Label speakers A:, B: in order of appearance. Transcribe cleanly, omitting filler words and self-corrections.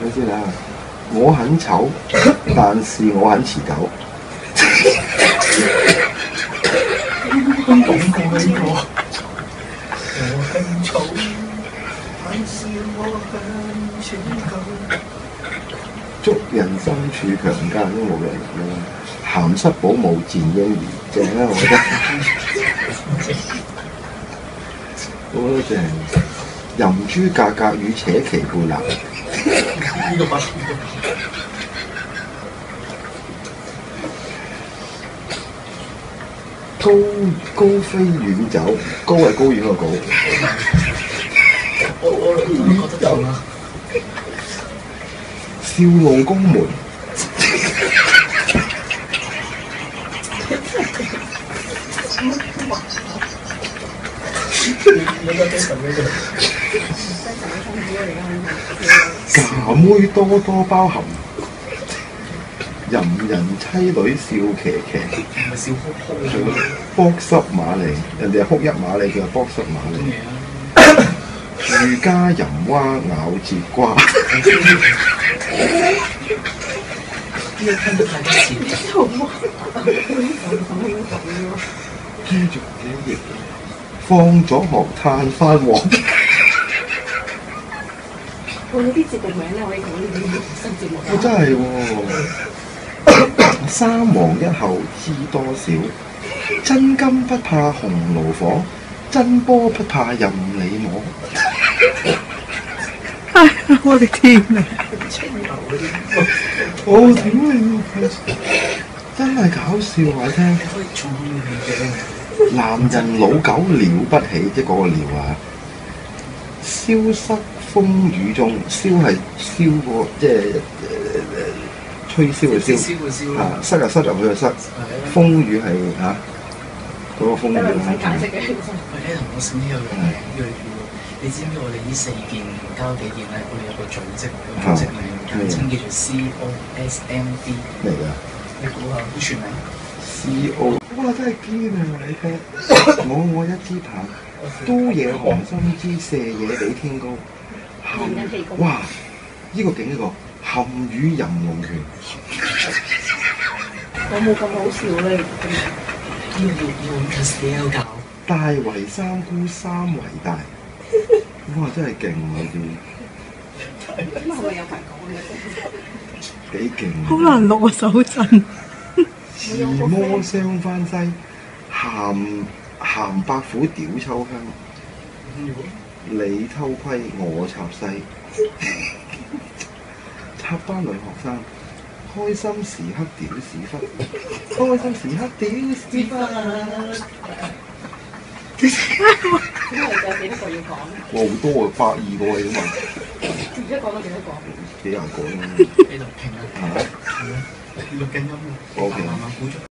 A: 睇先啊！我很醜，但是我很持久。
B: 香港過呢個，我很醜，但是我很持久。
A: 捉人身處強姦都冇人啦，鹹濕保姆賤嬰兒正啊！我覺得，我覺得正。淫豬價格與扯旗背南。
B: 呢個不
A: 高飛遠走，高係高遠個高。
B: 我覺得有啦。
A: 笑傲宮門。假妹多多包含，淫人妻女笑騎騎。
B: 唔係笑哭哭
A: 卜濕馬利，人哋係哭一馬利，叫卜濕馬利。住家淫蛙咬節瓜。
B: 呢個聽得太多次。
A: 豬族嘅翼放咗學炭翻鑊。
C: 我哋啲節目名咧可以講呢啲新節目。
A: 真係喎，三王一後知多少？真金不怕紅爐火，真波不怕任你摸。
D: 我的天啊！
A: 我頂你真係搞笑話聽。男人老狗了不起，即係嗰個撩啊！消失風雨中，消係消過，即係吹簫嘅簫，啊，塞入塞入去嘅塞，風雨係嚇嗰個風雨。
C: 唔使解釋嘅。
B: 你同我醒起有樣嘢，你知唔知我哋呢4件交幾件咧？我哋有個組織，個組織名簡稱叫做 COSMD
A: 嚟㗎。
B: 你估下啲全名
A: CO， 哇！真係堅啊！你聽，我一支棒，都野寒心之射野比天高。哇！呢個勁呢個含語淫龍拳。
C: 我冇咁好笑咧。
B: 呢個要揾 Castell 教。
A: 大為三姑三為大。哇！真係勁喎啲。
C: 咁係咪有排講嘅？
A: 幾勁！
D: 好難錄啊，手震。
A: 自摸雙翻西，鹹白虎屌秋香。你偷窺我插西，插班女學生，開心時刻屌屎忽，開心時刻屌屎忽。
C: 咁我哋有幾多個要講咧？
A: 哇！好多啊，102個嚟㗎嘛。
C: 而家講到幾多個？
A: 幾廿個啦。
B: 喺度拼啊！錄緊音啊！OK。慢慢估出。